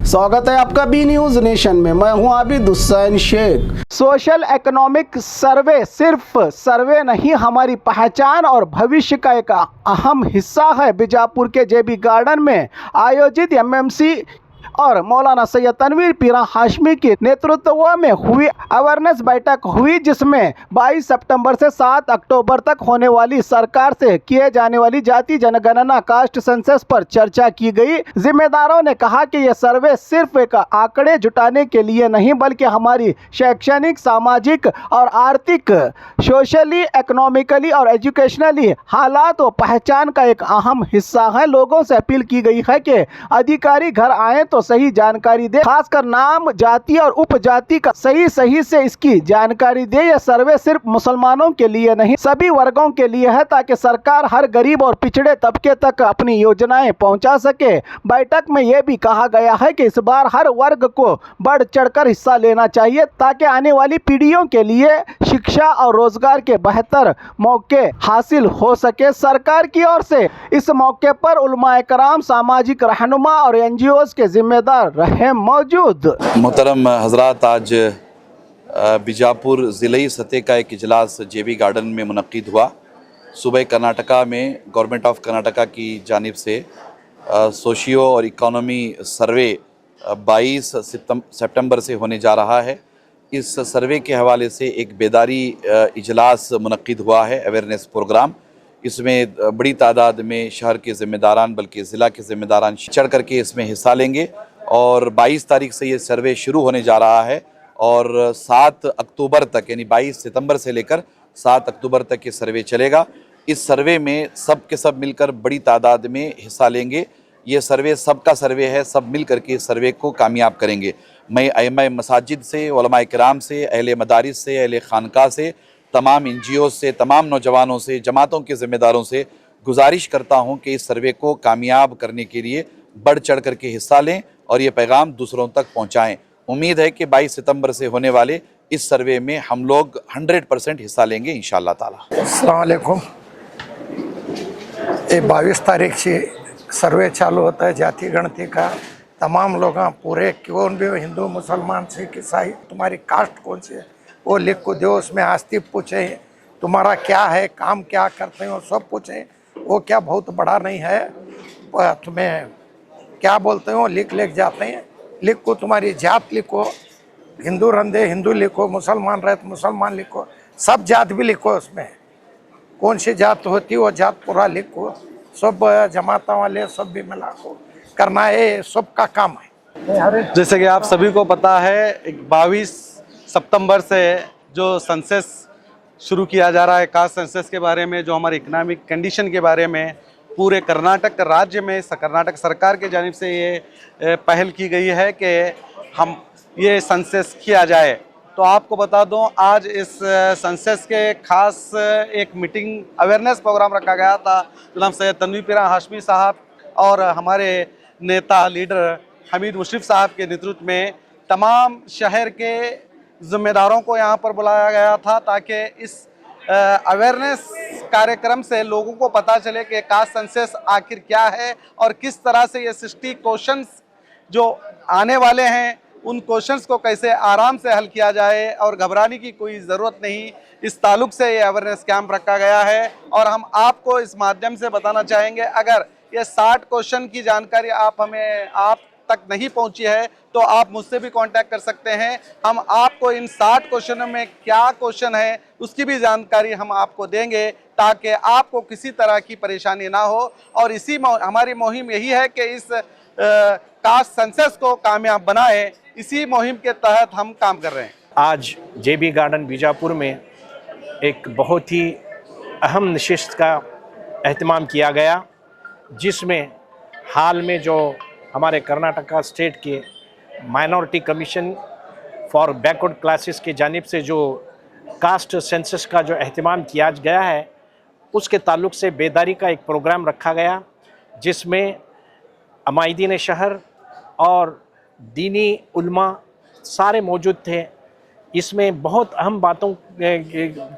स्वागत है आपका बी न्यूज नेशन में। मैं हूं Abid Hussain Shaikh. Social economic survey सिर्फ सर्वे नहीं, हमारी पहचान और भविष्य का एक अहम हिस्सा है। बीजापुर के जेबी गार्डन में आयोजित एमएमसी और मौलाना सैयद तनवीर पीरा हाशमी के नेतृत्व में हुई अवेयरनेस बैठक हुई, जिसमें 22 सितंबर से 7 अक्टूबर तक होने वाली सरकार से किए जाने वाली जाति जनगणना कास्ट सेंसस पर चर्चा की गई। जिम्मेदारों ने कहा कि यह सर्वे सिर्फ एक आंकड़े जुटाने के लिए नहीं, बल्कि हमारी शैक्षणिक, सामाजिक और आर्थिक, सोशली, इकोनॉमिकली और एजुकेशनली हालात व पहचान का एक अहम हिस्सा है। लोगों से अपील की गई है कि अधिकारी घर आए तो सही जानकारी दे, खासकर नाम, जाति और उपजाति का सही से इसकी जानकारी दे। यह सर्वे सिर्फ मुसलमानों के लिए नहीं, सभी वर्गों के लिए है, ताकि सरकार हर गरीब और पिछड़े तबके तक अपनी योजनाएं पहुंचा सके। बैठक में यह भी कहा गया है कि इस बार हर वर्ग को बढ़ चढ़कर हिस्सा लेना चाहिए, ताकि आने वाली पीढ़ियों के लिए शिक्षा और रोजगार के बेहतर मौके हासिल हो सके। सरकार की ओर से इस मौके पर उलमाए कराम, सामाजिक रहनुमा और एनजीओ के जिम्मेदार रहे मौजूद। मोहतरम हजरात, आज बीजापुर ज़िले सतह का एक इजलास जेबी गार्डन में मुनक्किद हुआ। सूबे कर्नाटका में गवर्नमेंट ऑफ कर्नाटका की जानिब से सोशियो और इकोनॉमी सर्वे 22 सितंबर से होने जा रहा है। इस सर्वे के हवाले से एक बेदारी इजलास मुनक्किद हुआ है, अवेयरनेस प्रोग्राम। इसमें बड़ी तादाद में शहर के ज़िम्मेदारान बल्कि ज़िला के ज़िम्मेदारान चढ़ करके इसमें हिस्सा लेंगे और 22 तारीख से ये सर्वे शुरू होने जा रहा है और 7 अक्टूबर तक, यानी 22 सितंबर से लेकर 7 अक्टूबर तक ये सर्वे चलेगा। इस सर्वे में सब के सब मिलकर बड़ी तादाद में हिस्सा लेंगे। ये सर्वे सबका सर्वे है, सब मिल करके इस सर्वे को कामयाब करेंगे। मैं अइम्मा मसाजिद से, उलमाए किराम से, अहले मदारिस से, अहले खानका से, तमाम एनजीओ से, तमाम नौजवानों से, जमातों के ज़िम्मेदारों से गुजारिश करता हूं कि इस सर्वे को कामयाब करने के लिए बढ़ चढ़ करके हिस्सा लें और ये पैगाम दूसरों तक पहुंचाएं। उम्मीद है कि 22 सितंबर से होने वाले इस सर्वे में हम लोग 100% हिस्सा लेंगे इंशाअल्लाह ताला। अस्सलाम वालेकुम। ये 22 तारीख से सर्वे चालू होता है जाति गणति का। तमाम लोग पूरे कौन भी हो, हिंदू, मुसलमान, सिख, ईसाई, तुम्हारी कास्ट कौन सी है वो लिख को दो। उसमें आस्ती पूछे तुम्हारा क्या है, काम क्या करते हो, सब पूछे। वो क्या बहुत बड़ा नहीं है, तुम्हें क्या बोलते हो लिख जाते हैं। लिख को तुम्हारी जात लिखो, हिंदू रंधे हिंदू लिखो, मुसलमान रहे तो मुसलमान लिखो, सब जात भी लिखो। उसमें कौन सी जात होती वो जात पूरा लिखो। सब जमाता वाले सब भी मिला को करना है, सबका काम है। जैसे कि आप सभी को पता है, 22 सितंबर से जो सेंसस शुरू किया जा रहा है, कास्ट सेंसस के बारे में, जो हमारी इकोनॉमिक कंडीशन के बारे में पूरे कर्नाटक राज्य में कर्नाटक सरकार के जानिब से ये पहल की गई है कि हम ये सेंसस किया जाए। तो आपको बता दूं, आज इस सेंसस के खास एक मीटिंग अवेयरनेस प्रोग्राम रखा गया था। जनाब सैयद तनवीर पीरा हाशमी साहब और हमारे नेता लीडर हमीद मुशर्रफ साहब के नेतृत्व में तमाम शहर के ज़िम्मेदारों को यहाँ पर बुलाया गया था, ताकि इस अवेयरनेस कार्यक्रम से लोगों को पता चले कि कास्ट सेंसस आखिर क्या है और किस तरह से ये 60 क्वेश्चंस जो आने वाले हैं उन क्वेश्चंस को कैसे आराम से हल किया जाए और घबराने की कोई ज़रूरत नहीं। इस ताल्लुक से ये अवेयरनेस कैंप रखा गया है और हम आपको इस माध्यम से बताना चाहेंगे, अगर ये 60 क्वेश्चन की जानकारी आप तक नहीं पहुंची है तो आप मुझसे भी कांटेक्ट कर सकते हैं। हम आपको इन 60 क्वेश्चनों में क्या क्वेश्चन है उसकी भी जानकारी हम आपको देंगे, ताकि आपको किसी तरह की परेशानी ना हो। और हमारी मुहिम यही है कि इस कास्ट सेंसस को कामयाब बनाए। इसी मुहिम के तहत हम काम कर रहे हैं। आज जेबी गार्डन बीजापुर में एक बहुत ही अहम नशिस्त का एहतमाम किया गया, जिसमें हाल में जो हमारे कर्नाटका स्टेट के minority commission for backward classes के जानिब से जो कास्ट सेंसस का जो एहतमाम किया गया है, उसके ताल्लुक़ से बेदारी का एक प्रोग्राम रखा गया, जिसमें अमायदीन शहर और दीनी उल्मा सारे मौजूद थे। इसमें बहुत अहम बातों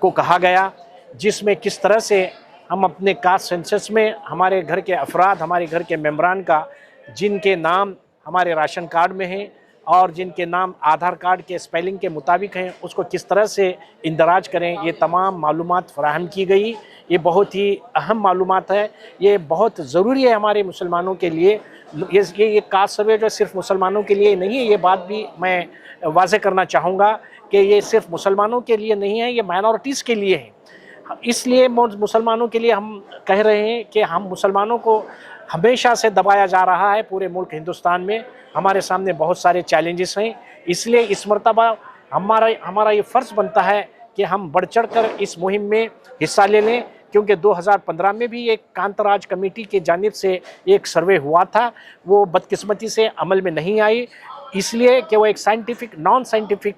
को कहा गया, जिसमें किस तरह से हम अपने कास्ट सेंसस में हमारे घर के अफराद, हमारे घर के मेम्बरान का जिनके नाम हमारे राशन कार्ड में हैं और जिनके नाम आधार कार्ड के स्पेलिंग के मुताबिक हैं उसको किस तरह से इंदराज करें, ये तमाम मालूमात फराहम की गई। ये बहुत ही अहम मालूमात है, ये बहुत ज़रूरी है हमारे मुसलमानों के लिए। ये कास्ट सर्वे जो सिर्फ मुसलमानों के लिए नहीं है, ये बात भी मैं वाज़ेह करना चाहूँगा कि ये सिर्फ मुसलमानों के लिए नहीं है, ये माइनॉरिटीज़ के लिए है। इसलिए मुसलमानों के लिए हम कह रहे हैं कि हम मुसलमानों को हमेशा से दबाया जा रहा है पूरे मुल्क हिंदुस्तान में। हमारे सामने बहुत सारे चैलेंजेस हैं, इसलिए इस मर्तबा हमारा ये फ़र्ज़ बनता है कि हम बढ़ चढ़ कर इस मुहिम में हिस्सा ले लें, क्योंकि 2015 में भी एक कांतराज कमेटी की जानिब से एक सर्वे हुआ था, वो बदकिस्मती से अमल में नहीं आई, इसलिए कि वो एक नॉन साइंटिफिक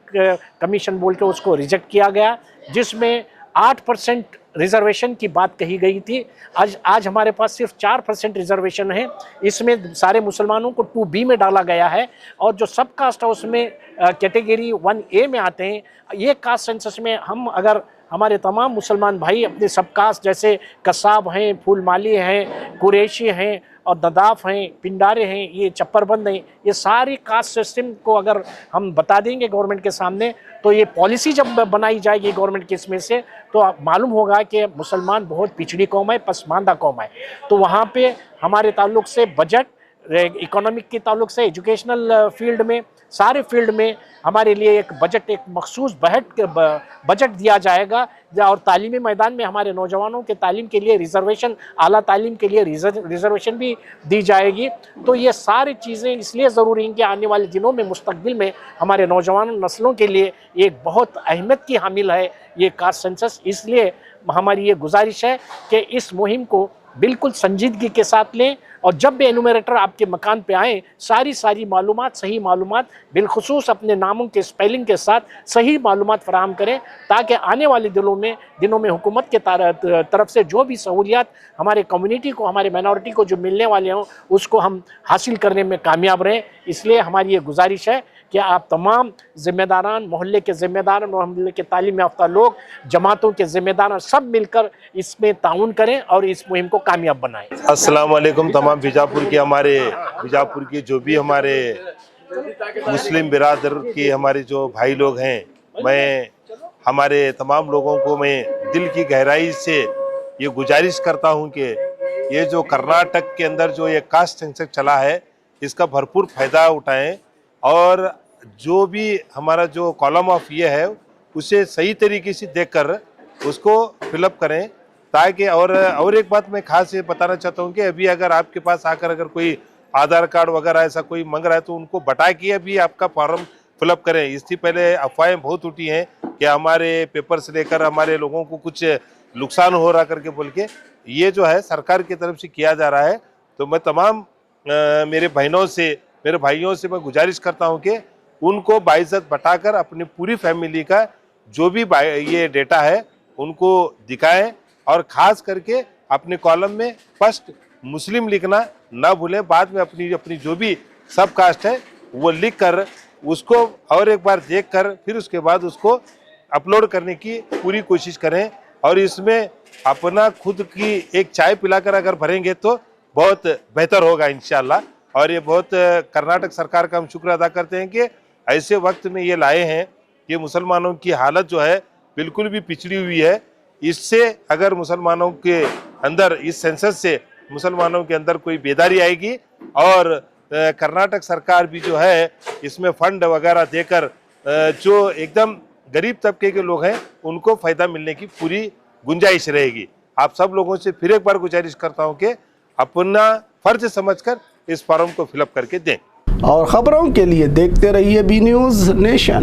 कमीशन बोल के उसको रिजेक्ट किया गया, जिसमें 8% रिजर्वेशन की बात कही गई थी। आज हमारे पास सिर्फ 4% रिजर्वेशन है। इसमें सारे मुसलमानों को 2B में डाला गया है और जो सब कास्ट है उसमें कैटेगरी 1A में आते हैं। ये कास्ट सेंसस में हम अगर हमारे तमाम मुसलमान भाई अपने सब कास्ट जैसे कसाब हैं, फूलमाली हैं, कुरैशी हैं और नदाफ हैं, पिंडारे हैं, ये चप्परबंद हैं, ये सारी कास्ट सिस्टम को अगर हम बता देंगे गवर्नमेंट के सामने, तो ये पॉलिसी जब बनाई जाएगी गवर्नमेंट के इसमें से, तो मालूम होगा कि मुसलमान बहुत पिछड़ी कौम है, पसमानदा कौम है। तो वहाँ पे हमारे ताल्लुक से बजट, इकोनॉमिक के ताल्लुक से, एजुकेशनल फील्ड में, सारे फील्ड में हमारे लिए एक बजट, एक मखसूस बजट दिया जाएगा और तालीमी मैदान में हमारे नौजवानों के तालीम के लिए रिजर्वेशन, आला तालीम के लिए रिजर्वेशन भी दी जाएगी। तो ये सारी चीज़ें इसलिए ज़रूरी हैं कि आने वाले दिनों में, मुस्तकबिल में हमारे नौजवान नस्लों के लिए एक बहुत अहमियत की हामिल है ये कास्ट सेंसस। इसलिए हमारी ये गुजारिश है कि इस मुहिम को बिल्कुल संजीदगी के साथ लें और जब भी एनुमरेटर आपके मकान पे आए, सारी मालूमात, सही मालूमात, बिलखुसूस अपने नामों के स्पेलिंग के साथ सही मालूमात फराहम करें, ताकि आने वाले दिनों में हुकूमत के तरफ से जो भी सहूलियात हमारे कम्युनिटी को, हमारे माइनॉरिटी को जो मिलने वाले हों, उसको हम हासिल करने में कामयाब रहें। इसलिए हमारी ये गुजारिश है कि आप तमाम ज़िम्मेदारान, मोहल्ले के ज़िम्मेदारान, मोहल्ले के तालीम याफ्ता लोग, जमातों के ज़िम्मेदारान, सब मिलकर इसमें ताउन करें और इस मुहिम को कामयाब बनाएं। अस्सलाम वालेकुम तमाम बीजापुर के जो भी हमारे मुस्लिम बिरादर के हमारे जो भाई लोग हैं, मैं हमारे तमाम लोगों को मैं दिल की गहराई से ये गुजारिश करता हूँ कि ये जो कर्नाटक के अंदर जो ये कास्ट सेंसस चला है, इसका भरपूर फ़ायदा उठाएं और जो भी हमारा जो कॉलम ऑफ ये है उसे सही तरीके से देखकर उसको फिलअप करें, ताकि और एक बात मैं खास ये बताना चाहता हूँ कि अभी अगर आपके पास आकर अगर कोई आधार कार्ड वगैरह ऐसा कोई मांग रहा है तो उनको बता के अभी आपका फॉर्म फिलअप करें। इससे पहले अफवाहें बहुत उठी हैं कि हमारे पेपर्स लेकर हमारे लोगों को कुछ नुकसान हो रहा करके बोल के, ये जो है सरकार की तरफ से किया जा रहा है। तो मैं तमाम मेरे भाइयों से मैं गुजारिश करता हूं कि उनको बाइज्जत बताकर अपनी पूरी फैमिली का जो भी ये डेटा है उनको दिखाएं और ख़ास करके अपने कॉलम में फर्स्ट मुस्लिम लिखना ना भूलें। बाद में अपनी जो भी सब कास्ट है वो लिख कर उसको और एक बार देख कर फिर उसके बाद उसको अपलोड करने की पूरी कोशिश करें और इसमें अपना खुद की एक चाय पिलाकर अगर भरेंगे तो बहुत बेहतर होगा इंशाल्लाह। और ये बहुत कर्नाटक सरकार का हम शुक्र अदा करते हैं कि ऐसे वक्त में ये लाए हैं कि मुसलमानों की हालत जो है बिल्कुल भी पिछड़ी हुई है। इससे अगर मुसलमानों के अंदर, इस सेंसस से मुसलमानों के अंदर कोई बेदारी आएगी और कर्नाटक सरकार भी जो है इसमें फंड वगैरह देकर जो एकदम गरीब तबके के लोग हैं उनको फ़ायदा मिलने की पूरी गुंजाइश रहेगी। आप सब लोगों से फिर एक बार गुजारिश करता हूं कि अपना फर्ज समझकर इस फॉर्म को फिलअप करके दें। और खबरों के लिए देखते रहिए बी न्यूज़ नेशन।